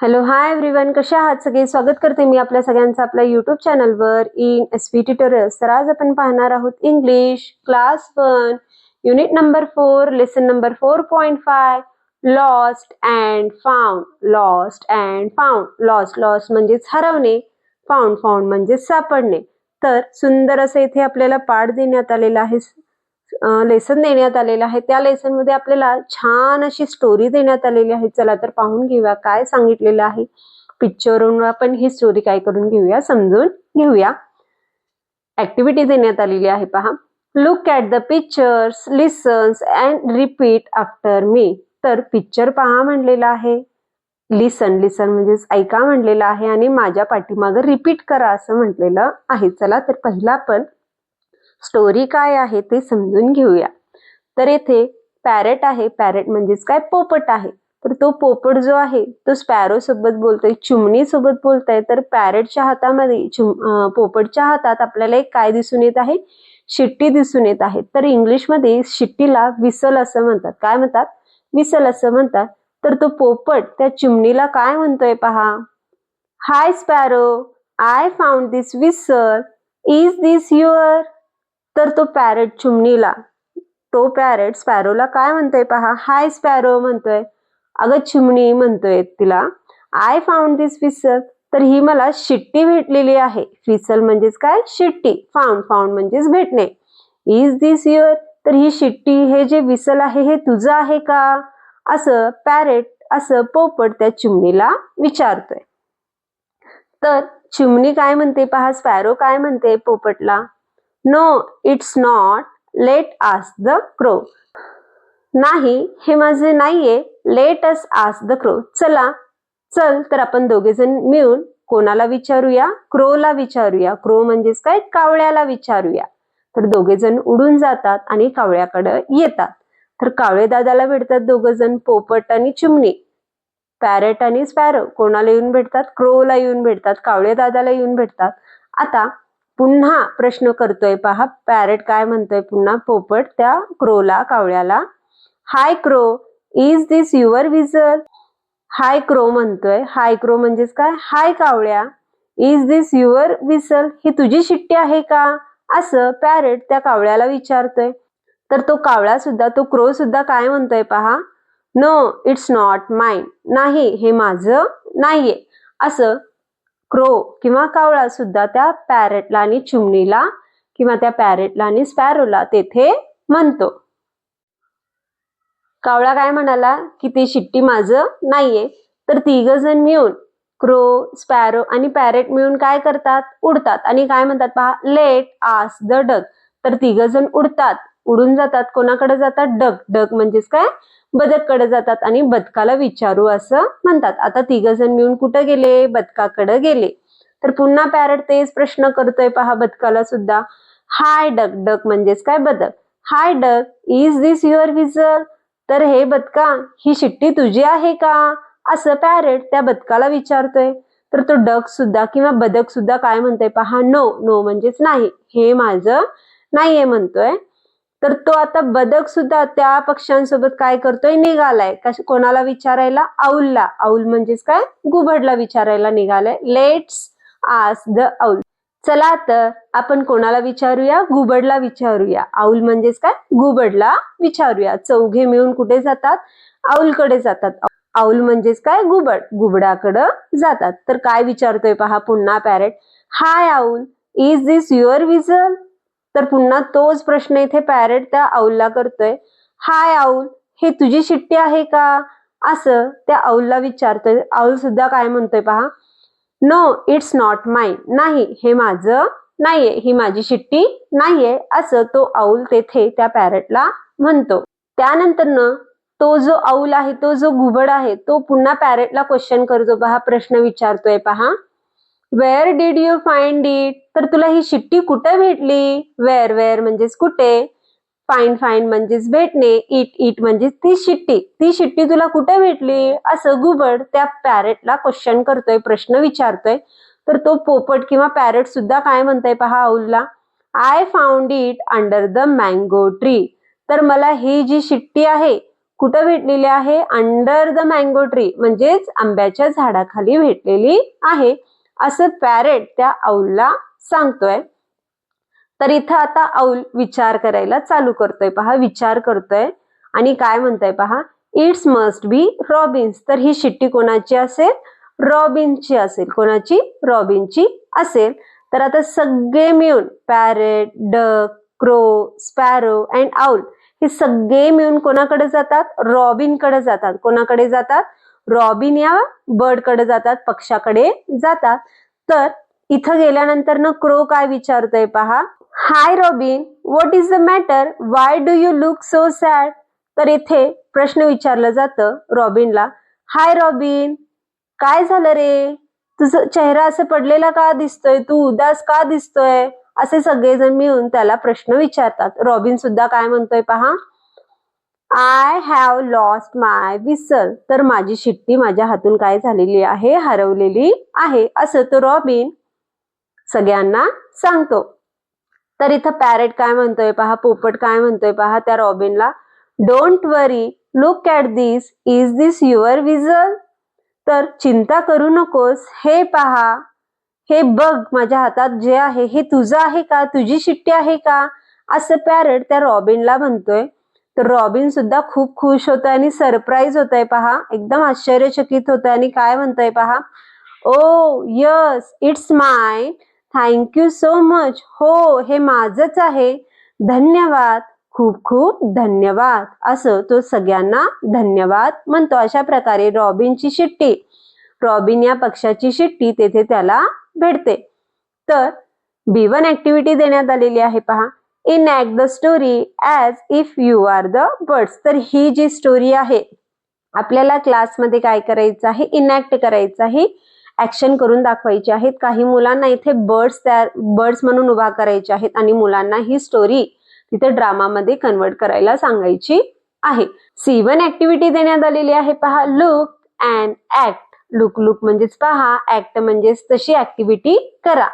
Hello hi everyone, कशा आहात सगळे? स्वागत करते मी आपल्या सगळ्यांचं आपल्या यूट्यूब चॅनलवर इन एसपी ट्युटोरियल्स. तर आज आपण पाहणार आहोत English class 1 unit number 4 lesson number 4.5 lost and found. Lost and found. Lost म्हणजेच हरवणे, फाउंड म्हणजेच सापडणे. तर सुंदर असं इथे आपल्याला पाठ देण्यात आलेला आहे, लेसन देण्यात आलेला आहे. त्या लेसन मध्ये आपल्याला छान अशी स्टोरी देण्यात आलेली आहे. चला तर पाहून घेऊया काय सांगितलेलं आहे. पिक्चरवरून आपण ही स्टोरी काय करून घेऊया, समजून घेऊया. ऍक्टिव्हिटी देण्यात आलेली आहे पहा. Look at the pictures, lessons and repeat after me. तर पिक्चर पहा म्हणलेला आहे, लिसन म्हणजेच ऐका म्हणलेला आहे, आणि माझ्या पाठीमागे रिपीट करा असं म्हटलेलं आहे. चला तर पहिला आपण स्टोरी काय आहे ते समजून घेऊया. तर येथे पॅरेट आहे. पॅरेट म्हणजेच काय, पोपट आहे. तर तो पोपट जो आहे तो स्पॅरो सोबत बोलतोय, चिमणी सोबत बोलतोय. तर पॅरेटच्या हातामध्ये पोपटच्या हातात आपल्याला एक काय दिसून येत आहे, शिट्टी दिसून येत आहे. तर इंग्लिशमध्ये शिट्टीला विसल असं म्हणतात. काय म्हणतात? विसल असं म्हणतात. तर तो पोपट त्या चिमणीला काय म्हणतोय पहा. Hi sparrow, I found this whistle, is this your. तर तो पॅरेट चिमणीला, तो पॅरेट स्पॅरोला काय म्हणतोय पहा, हाय स्पॅरो म्हणतोय. अगं चिमणी म्हणतोय तिला, आय फाउंड दिस विसल. तर ही मला शिट्टी भेटलेली आहे. विसल म्हणजेच काय, शिट्टी. फाउंड म्हणजेच भेटणे. Is this your. तर ही शिट्टी, हे जे विसल आहे हे तुझं आहे का, असं पॅरेट, असं पोपट त्या चिमणीला विचारतोय. तर चिमणी काय म्हणते पहा, स्पॅरो काय म्हणते पोपटला, no it's not, let ask the crow. नाही, हे माझे नाहीये, let us ask the crow. चल तर आपण दोघे जण मिळून कोणाला विचारूया, क्रोला विचारूया. क्रो म्हणजेच काय, कावळ्याला विचारूया. तर दोघे जण उडून जातात आणि कावळ्याकडे येतात. तर कावळे दादाला भेटतात दोघ जण, पोपट आणि चिमणी. पॅरेट आणि स्पॅरो कोणाला येऊन भेटतात, क्रोला येऊन भेटतात, कावळे दादाला येऊन भेटतात. आता पुन्हा प्रश्न करतोय पहा, पॅरेट काय म्हणतोय पुन्हा, पोपट त्या क्रोला, कावळ्याला, hi crow, is this your whistle. Hi crow म्हणतोय. हाय क्रो म्हणजेच काय, हाय कावळ्या, इज दिस युअर विसल. ही तुझी शिट्टी आहे का, असं पॅरेट त्या कावळ्याला विचारतोय. तर तो कावळा सुद्धा, तो क्रो सुद्धा काय म्हणतोय पहा, नो इट्स नॉट माइन. नाही, हे माझं नाहीये, असं क्रो किंवा कावळा सुद्धा त्या पॅरेटला आणि चिमणीला, किंवा त्या पॅरेटला आणि स्पॅरोला तेथे म्हणतो. कावळा काय म्हणाला की ती शिट्टी माझं नाहीये. तर तिघ जण मिळून, क्रो, स्पॅरो आणि पॅरेट मिळून काय करतात, उडतात आणि काय म्हणतात पहा, लेट आस्क द डक. तर तिघ जण उडतात, उडून जातात. कोणाकडे जातात, डक म्हणजेच काय, बदककडे जातात आणि बदकाला विचारू असं म्हणतात. आता तिघ जण मिळून कुठे गेले, बदकाकडे गेले. तर पुन्हा पॅरेट तेच प्रश्न करतोय पहा बदकाला सुद्धा, हाय डक म्हणजेच काय, बदक, hi duck, is this your whistle. तर हे बदका, ही शिट्टी तुझी आहे का, असं पॅरेट त्या बदकाला विचारतोय. तर तो डक सुद्धा किंवा बदक सुद्धा काय म्हणतोय पहा, नो म्हणजेच नाही, हे माझं नाहीये म्हणतोय. तर तो आता बदक सुद्धा त्या पक्ष्यांसोबत काय करतोय, निघालाय. कोणाला विचारायला, आऊलला. आऊल म्हणजेच काय, घुबडला विचारायला निघालाय. Let's ask the owl. चला तर आपण कोणाला विचारूया, घुबडला विचारूया. आऊल म्हणजेच काय, घुबडला विचारूया. चौघे मिळून कुठे जातात, आऊलकडे जातात. आऊल म्हणजेच काय, घुबडाकडे जातात. तर काय विचारतोय पहा पुन्हा parrot, high owl, is this your whistle. तर पुन्हा तोच प्रश्न इथे पॅरेट त्या आऊलला करतोय, हाय आऊल, हे तुझी शिट्टी आहे का, असं त्या आऊलला विचारतोय. आऊल सुद्धा काय म्हणतोय पहा, नो इट्स नॉट माइन. नाही, हे माझं नाहीये, ही माझी शिट्टी नाहीये, असं तो आऊल तेथे त्या पॅरेटला म्हणतो. त्यानंतर तो जो आऊल आहे, तो जो घुबड आहे, तो पुन्हा पॅरेटला क्वेश्चन करतो पहा, प्रश्न विचारतोय पहा, where did you find it. तर तुला ही शिट्टी कुठे भेटली. वेअर म्हणजेच कुठे, फाइंड म्हणजेच भेटणे, इट म्हणजेच ती शिट्टी तुला कुठे भेटली, असं घुबड त्या पॅरेटला क्वेश्चन करतोय, प्रश्न विचारतोय. तर तो पोपट किंवा पॅरेट सुद्धा काय म्हणतोय पहा आऊलला, I found it under the mango tree. तर मला ही जी शिट्टी आहे कुठं भेटलेली आहे? अंडर द मँगो ट्री, म्हणजेच आंब्याच्या झाडाखाली भेटलेली आहे, असं पॅरेट त्या औलला सांगतोय. तर इथं आता औल विचार करायला चालू करतोय पहा, विचार करतोय आणि काय म्हणतोय पहा, इट्स मस्ट बी रॉबिन्स. तर ही शिट्टी कोणाची असेल? रॉबिनची असेल. कोणाची? रॉबिनची असेल. तर आता सगळे मिळून parrot, duck, crow, sparrow and owl हे सगळे मिळून कोणाकडे जातात? रॉबिनकडे जातात. कोणाकडे जातात? रॉबिन या बर्डकडे जातात, पक्षाकडे जातात. तर इथं गेल्यानंतर ना क्रो काय विचारतोय पहा, hi Robin, what is the matter, why do you look so sad. तर इथे प्रश्न विचारलं जातं रॉबिनला, हाय रॉबिन, काय झालं रे, तुझं चेहरा असं पडलेला का दिसतोय, तू उदास का दिसतोय, असे सगळेजण मिळून त्याला प्रश्न विचारतात. रॉबिन सुद्धा काय म्हणतोय पहा, I have lost my whistle. तर माझी शिट्टी माझ्या हातून काय झालेली आहे? हरवलेली आहे, असं तो रॉबिन सगळ्यांना सांगतो. तर इथं पॅरेट काय म्हणतोय पहा, पोपट काय म्हणतोय पहा त्या रॉबिनला, don't worry, look at this, is this your whistle. तर चिंता करू नकोस, हे पहा, हे बघ, माझ्या हातात जे आहे हे तुझं आहे का, तुझी शिट्टी आहे का, असं पॅरेट त्या रॉबिनला म्हणतोय. तर रॉबिन सुद्धा खूप खुश होतोय आणि सरप्राईज होतोय पहा, एकदम आश्चर्यचकित होतोय आणि काय म्हणतोय पहा, ओ yes it's my, thank you so much. हो, हे माझंच आहे, धन्यवाद, खूप खूप धन्यवाद, असं तो सगळ्यांना धन्यवाद म्हणतो. अशा प्रकारे रॉबिनची शिट्टी, रॉबिन या पक्षाची शिट्टी तेथे त्याला भेटते. तर B1 ऍक्टिव्हिटी देण्यात आलेली आहे पहा, enact the story as if you are the birds. तर ही जी स्टोरी आहे आपल्याला क्लासमध्ये काय करायचं आहे? इनॅक्ट करायचं आहे, ऍक्शन करून दाखवायची आहेत. काही मुलांना इथे बर्ड्स म्हणून उभा करायचे आहेत आणि मुलांना ही स्टोरी तिथे ड्रामामध्ये कन्वर्ट करायला सांगायची आहे. C1 ऍक्टिव्हिटी देण्यात आलेली आहे पहा, लुक अँड ऍक्ट. लुक म्हणजेच पहा, ऍक्ट म्हणजेच तशी ऍक्टिव्हिटी करा.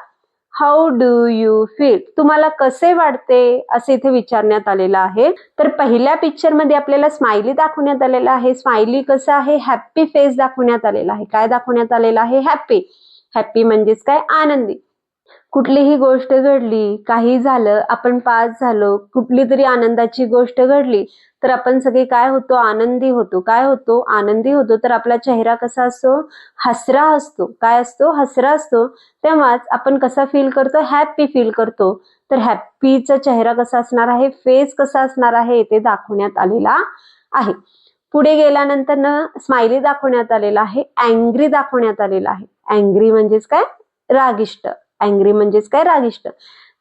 हाऊ डू यू फील, तुम्हाला कसे वाटते, असे इथे विचारण्यात आलेलं आहे. तर पहिल्या पिक्चर मध्ये आपल्याला स्माइली दाखवण्यात आलेला आहे. स्माइली कसं आहे? हॅप्पी फेस दाखवण्यात आलेला आहे. काय दाखवण्यात आलेलं आहे? हॅप्पी. हॅप्पी म्हणजेच काय? आनंदी. कुठलीही गोष्ट घडली, काही झालं, आपण पास झालो, कुठली तरी आनंदाची गोष्ट घडली तर आपण सगळे काय होतो? आनंदी होतो. काय होतो? आनंदी होतो. तर आपला चेहरा कसा असतो? हसरा असतो. काय असतो? हसरा असतो. तेव्हाच आपण कसा फील करतो? हॅप्पी फील करतो. तर हॅप्पीचा चेहरा कसा असणार आहे? फेस कसा असणार आहे? ते दाखवण्यात आलेला आहे. पुढे गेल्यानंतर ना स्माइली दाखवण्यात आलेला आहे, अँग्री दाखवण्यात आलेला आहे. अँग्री म्हणजेच काय? रागिष्ट. अँग्री म्हणजेच काय? रागिष्ट.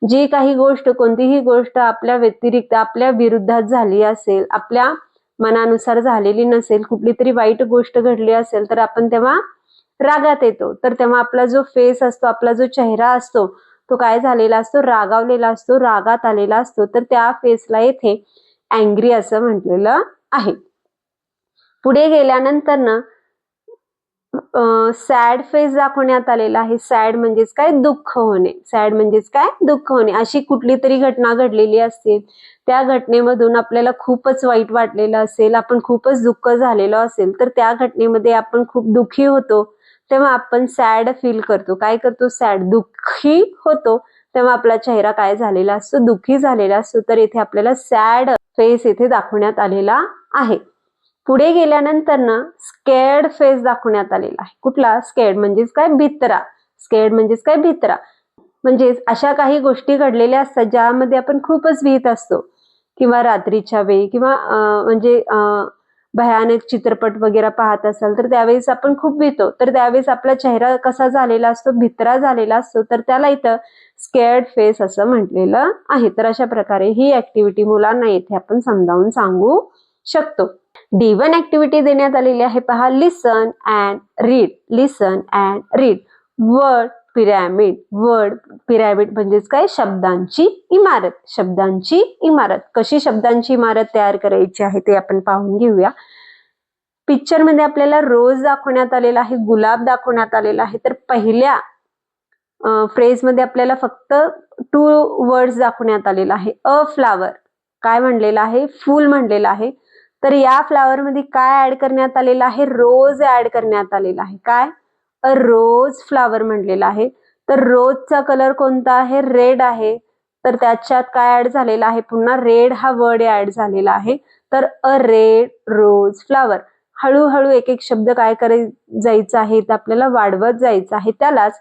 जी काही गोष्ट, कोणतीही गोष्ट आपल्या व्यतिरिक्त, आपल्या विरुद्धात झाली असेल, आपल्या मनानुसार झालेली नसेल, कुठली तरी वाईट गोष्ट घडली असेल तर आपण तेव्हा रागात येतो. तर तेव्हा आपला जो फेस असतो, आपला जो चेहरा असतो तो काय झालेला असतो? रागावलेला असतो, रागात आलेला असतो. तर त्या फेसला येथे अँग्री असं म्हटलेलं आहे. पुढे गेल्यानंतर ना सॅड फेस दाखवण्यात आलेला आहे. सॅड म्हणजेच काय? दुःख होणे. सॅड म्हणजेच काय? दुःख होणे. अशी कुठली तरी घटना घडलेली असेल, त्या घटनेमधून आपल्याला खूपच वाईट वाटलेलं असेल, आपण खूपच दुःख झालेलं असेल, तर त्या घटनेमध्ये आपण खूप दुःखी होतो, तेव्हा आपण सॅड फील करतो. काय करतो? सॅड, दुःखी होतो. तेव्हा आपला चेहरा काय झालेला असतो? दुःखी झालेला असतो. तर इथे आपल्याला सॅड फेस इथे दाखवण्यात आलेला आहे. पुढे गेल्यानंतर ना स्केर्ड फेस दाखवण्यात आलेला आहे. कुठला? स्केर्ड म्हणजेच काय? भित्रा. स्केर्ड म्हणजेच काय? भित्रा. म्हणजेच अशा काही गोष्टी घडलेल्या असतात ज्यामध्ये आपण खूपच भीत असतो, किंवा रात्रीच्या वेळी, किंवा म्हणजे भयानक चित्रपट वगैरे पाहत असाल तर त्यावेळेस आपण खूप भीतो. तर त्यावेळेस आपला चेहरा कसा झालेला असतो? भित्रा झालेला असतो. तर त्याला इथं स्केर्ड फेस असं म्हटलेलं आहे. तर अशा प्रकारे ही ऍक्टिव्हिटी मुलांना इथे आपण समजावून सांगू शकतो. D1 ऍक्टिव्हिटी देण्यात आलेली आहे पहा, listen and read. Listen and read. Word pyramid. Word pyramid म्हणजेच काय? शब्दांची इमारत. शब्दांची इमारत. कशी शब्दांची इमारत तयार करायची आहे ते आपण पाहून घेऊया. पिक्चर मध्ये आपल्याला रोज दाखवण्यात आलेला आहे, गुलाब दाखवण्यात आलेला आहे. तर पहिल्या फ्रेज मध्ये आपल्याला फक्त 2 वर्ड्स दाखवण्यात आलेला आहे. अ फ्लावर काय म्हणलेला आहे? फूल म्हणलेला आहे. तर या फ्लावर मध्ये काय ऍड करण्यात आलेलं आहे? रोज ऍड करण्यात आलेला आहे. काय? अ रोज फ्लावर म्हणलेला आहे. तर रोजचा कलर कोणता आहे? रेड आहे. तर त्याच्यात काय ऍड झालेला आहे? पुन्हा रेड हा वर्ड ऍड झालेला आहे. तर अ रेड रोज फ्लावर. हळूहळू एक एक शब्द काय करायचं जायचं आहे, तर आपल्याला वाढवत जायचं आहे. त्यालाच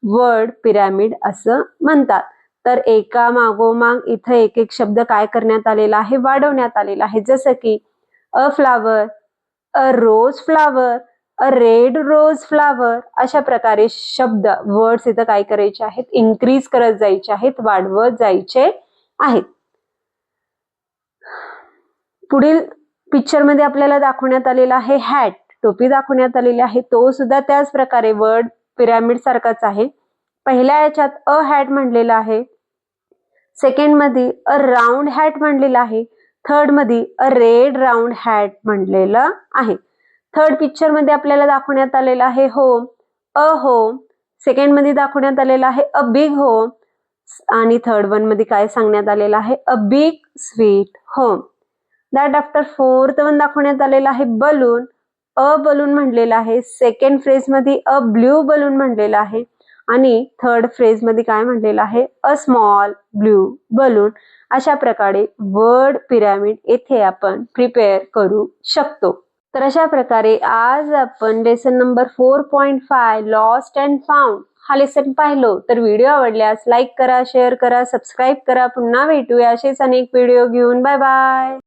वर्ड पिरॅमिड असं म्हणतात. तर एका मागोमाग इथं एक एक शब्द काय करण्यात आलेला आहे? वाढवण्यात आलेला आहे. जसं की a flower, a rose flower, a red rose flower, अशा प्रकारे शब्द वर्ड्स इथं काय करायचे आहेत? इन्क्रीज करत जायचे आहेत, वाढवत जायचे आहेत. पुढील पिक्चर मध्ये आपल्याला दाखवण्यात आलेला आहे हॅट, टोपी दाखवण्यात आलेली आहे. तो सुद्धा त्याच प्रकारे वर्ड पिरॅमिड सारखाच आहे. पहिल्या याच्यात अ हॅट म्हणलेला आहे, सेकंड मध्ये अ राऊंड हॅट म्हणलेला आहे, थर्ड मध्ये अ रेड राऊंड हॅट म्हणलेलं आहे. थर्ड पिक्चर मध्ये आपल्याला दाखवण्यात आलेला आहे होम, अ होम. सेकंड मध्ये दाखवण्यात आलेला आहे अ बिग होम आणि थर्ड वन मध्ये काय सांगण्यात आलेलं आहे? A big sweet home. That after fourth one दाखवण्यात आलेला आहे बलून, अ बलून म्हणलेला आहे. सेकंड फ्रेज मध्ये अ ब्ल्यू बलून म्हणलेला आहे आणि थर्ड फ्रेज मध्ये काय म्हणलेलं आहे? A small blue balloon. अशा प्रकारे वर्ड पिरॅमिड येथे आपण प्रिपेअर करू शकतो. तर अशा प्रकारे आज आपण lesson number 4.5 lost and found हा लेसन पाहिलो. तर व्हिडिओ आवडल्यास लाईक करा, शेअर करा, सबस्क्राईब करा. पुन्हा भेटूया असेच अनेक व्हिडिओ घेऊन. Bye bye.